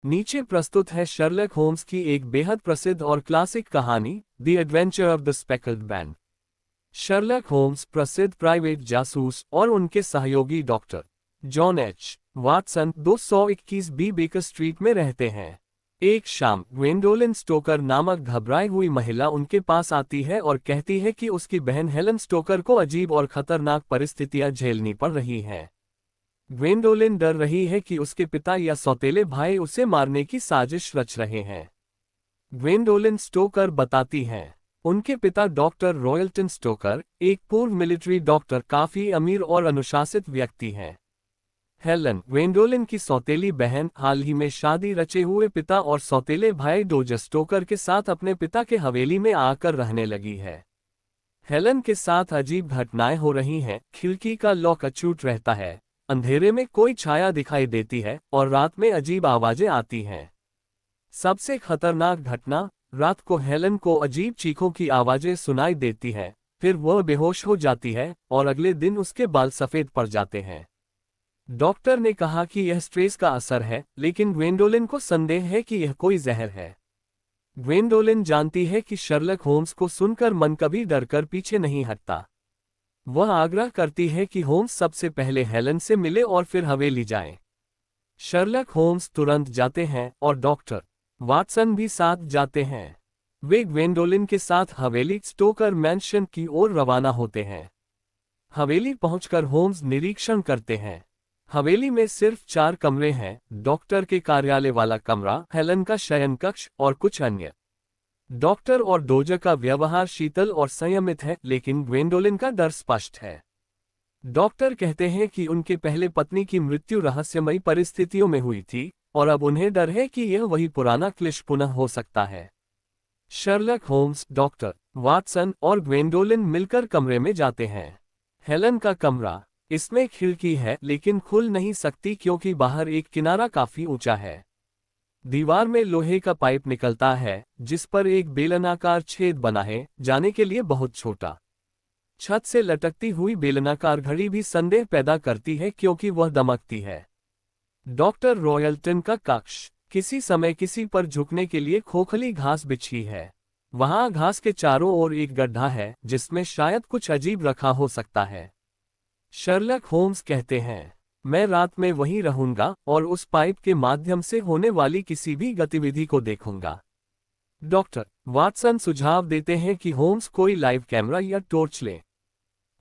नीचे प्रस्तुत है शर्लक होम्स की एक बेहद प्रसिद्ध और क्लासिक कहानी, the adventure of the speckled man. Sherlock Holmes प्रसिद्ध प्राइवेट जासूस और उनके सहयोगी doctor John H Watson 221 B Baker Street में रहते हैं। एक शाम ग्वेंडोलिन स्टोकर नामक घबराई हुई महिला उनके पास आती है और कहती है कि उसकी बहन हेलन स्टोकर को अजीब और खतरनाक परिस्थितियां झेलनी पड़ रही हैं। ग्वेंडोलिन डर रही है कि उसके पिता या सौतेले भाई उसे मारने की साजिश रच रहे हैं। ग्वेंडोलिन स्टोकर बताती हैं, उनके पिता डॉक्टर रॉयल्टन स्टोकर, एक पूर्व मिलिट्री डॉक्टर, काफी अमीर और अनुशासित व्यक्ति हैं। हेलन, ग्वेंडोलिन की सौतेली बहन, हाल ही में शादी रचे हुए पिता और सौतेले भाई डोजर स्टोकर के साथ अपने पिता के हवेली में आकर रहने लगी है। हेलन के साथ अजीब घटनाएं हो रही हैं, खिड़की का लॉक अचूक रहता है, अंधेरे में कोई छाया दिखाई देती है और रात में अजीब आवाजें आती हैं। सबसे खतरनाक घटना, रात को हेलन को अजीब चीखों की आवाजें सुनाई देती हैं, फिर वह बेहोश हो जाती है और अगले दिन उसके बाल सफेद पड़ जाते हैं। डॉक्टर ने कहा कि यह स्ट्रेस का असर है, लेकिन ग्वेंडोलिन को संदेह है कि यह कोई जहर है। ग्वेंडोलिन जानती है कि शर्लक होम्स को सुनकर मन कभी डरकर पीछे नहीं हटता। वह आग्रह करती है कि होम्स सबसे पहले हेलन से मिले और फिर हवेली जाएं। शर्लक होम्स तुरंत जाते हैं और डॉक्टर वाटसन भी साथ जाते हैं। वे ग्वेंडोलिन के साथ हवेली स्टोकर मैंशन की ओर रवाना होते हैं। हवेली पहुंचकर होम्स निरीक्षण करते हैं। हवेली में सिर्फ 4 कमरे हैं, डॉक्टर के कार्यालय वाला कमरा, हेलन का शयन कक्ष और कुछ अन्य। डॉक्टर और डोजर का व्यवहार शीतल और संयमित है, लेकिन ग्वेंडोलिन का डर स्पष्ट है। डॉक्टर कहते हैं कि उनके पहले पत्नी की मृत्यु रहस्यमयी परिस्थितियों में हुई थी और अब उन्हें डर है कि यह वही पुराना क्लिश पुनः हो सकता है। शर्लक होम्स, डॉक्टर वाटसन और ग्वेंडोलिन मिलकर कमरे में जाते हैं। हेलन का कमरा, इसमें खिड़की है लेकिन खुल नहीं सकती क्योंकि बाहर एक किनारा काफी ऊंचा है। दीवार में लोहे का पाइप निकलता है जिस पर एक बेलनाकार छेद बना है, जाने के लिए बहुत छोटा। छत से लटकती हुई बेलनाकार घड़ी भी संदेह पैदा करती है क्योंकि वह दमकती है। डॉक्टर रॉयल्टन का कक्ष, किसी समय किसी पर झुकने के लिए खोखली घास बिछी है। वहां घास के चारों ओर एक गड्ढा है जिसमें शायद कुछ अजीब रखा हो सकता है। शर्लक होम्स कहते हैं, मैं रात में वहीं रहूंगा और उस पाइप के माध्यम से होने वाली किसी भी गतिविधि को देखूंगा। डॉक्टर वाटसन सुझाव देते हैं कि होम्स कोई लाइव कैमरा या टॉर्च ले।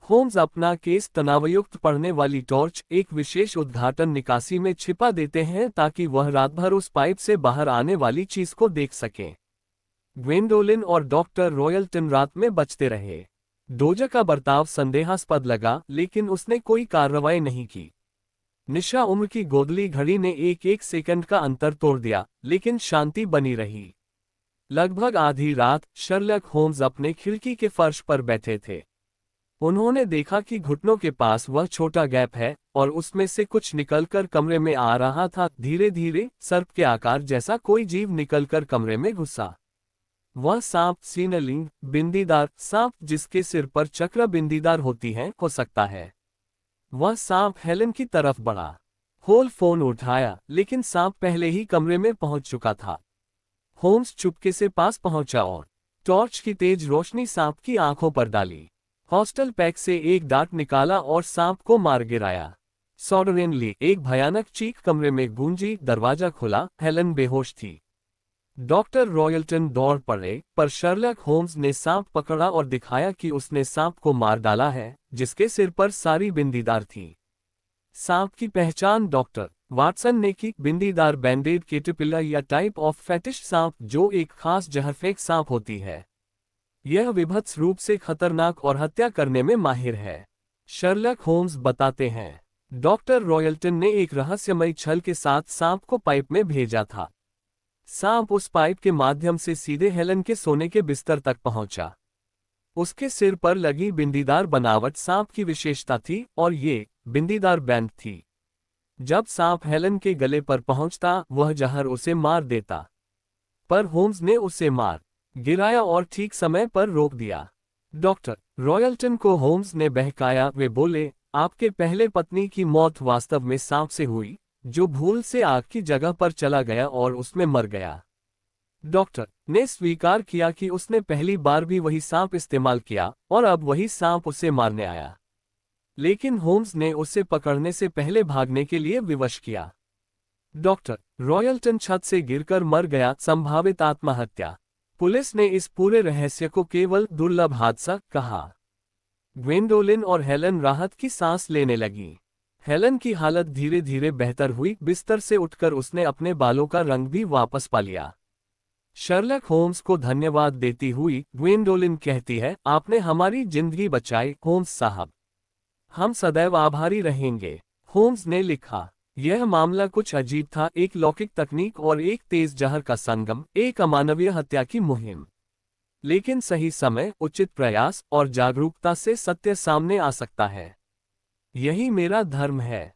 होम्स अपना केस तनावयुक्त पढ़ने वाली टॉर्च एक विशेष उद्घाटन निकासी में छिपा देते हैं ताकि वह रात भर उस पाइप से बाहर आने वाली चीज को देख सकें। ग्वेंडोलिन और डॉक्टर रॉयल्टन रात में बचते रहे। डोजर का बर्ताव संदेहास्पद लगा, लेकिन उसने कोई कार्रवाई नहीं की। निशा उम्र की गोदली घड़ी ने एक सेकंड का अंतर तोड़ दिया, लेकिन शांति बनी रही। लगभग आधी रात शर्लक होम्स अपने खिड़की के फर्श पर बैठे थे। उन्होंने देखा कि घुटनों के पास वह छोटा गैप है और उसमें से कुछ निकलकर कमरे में आ रहा था। धीरे धीरे सर्प के आकार जैसा कोई जीव निकलकर कमरे में घुसा। वह सांप, सीनलिंग, बिंदीदार सांप जिसके सिर पर चक्र बिंदीदार होती हैं, हो सकता है। वह सांप हेलन की तरफ बढ़ा। होल फोन उठाया, लेकिन सांप पहले ही कमरे में पहुंच चुका था। होम्स चुपके से पास पहुंचा और टॉर्च की तेज रोशनी सांप की आंखों पर डाली। हॉस्टल पैक से एक डार्ट निकाला और सांप को मार गिराया। सडनली एक भयानक चीख कमरे में गूंजी, दरवाजा खुला, हेलन बेहोश थी। डॉक्टर रॉयल्टन दौड़ पड़े, पर शर्लक होम्स ने सांप पकड़ा और दिखाया कि उसने सांप को मार डाला है, जिसके सिर पर सारी बिंदीदार थी। सांप की पहचान डॉक्टर वाटसन ने की। बिंदीदार बैंडेड कैटरपिलर या टाइप ऑफ फेटिश सांप, जो एक खास जहरफेंक सांप होती है। यह विभत्स रूप से खतरनाक और हत्या करने में माहिर है। शर्लक होम्स बताते हैं, डॉक्टर रॉयल्टन ने एक रहस्यमयी छल के साथ सांप को पाइप में भेजा था। सांप उस पाइप के माध्यम से सीधे हेलन के सोने के बिस्तर तक पहुंचा। उसके सिर पर लगी बिंदीदार बनावट सांप की विशेषता थी और ये बिंदीदार बैंड थी। जब सांप हेलन के गले पर पहुंचता, वह जहर उसे मार देता। पर होम्स ने उसे मार गिराया और ठीक समय पर रोक दिया। डॉक्टर रॉयल्टन को होम्स ने बहकाया। वे बोले, आपके पहले पत्नी की मौत वास्तव में सांप से हुई, जो भूल से आग की जगह पर चला गया और उसमें मर गया। डॉक्टर ने स्वीकार किया कि उसने पहली बार भी वही सांप इस्तेमाल किया और अब वही सांप उसे मारने आया। लेकिन होम्स ने उसे पकड़ने से पहले भागने के लिए विवश किया। डॉक्टर रॉयल्टन छत से गिरकर मर गया, संभावित आत्महत्या। पुलिस ने इस पूरे रहस्य को केवल दुर्लभ हादसा कहा। ग्वेंडोलिन और हेलन राहत की सांस लेने लगी। हेलन की हालत धीरे धीरे बेहतर हुई। बिस्तर से उठकर उसने अपने बालों का रंग भी वापस पा लिया। शर्लक होम्स को धन्यवाद देती हुई ग्वेंडोलिन कहती है, आपने हमारी जिंदगी बचाई होम्स साहब। हम सदैव आभारी रहेंगे। होम्स ने लिखा, यह मामला कुछ अजीब था, एक लौकिक तकनीक और एक तेज जहर का संगम, एक अमानवीय हत्या की मुहिम। लेकिन सही समय, उचित प्रयास और जागरूकता से सत्य सामने आ सकता है। यही मेरा धर्म है।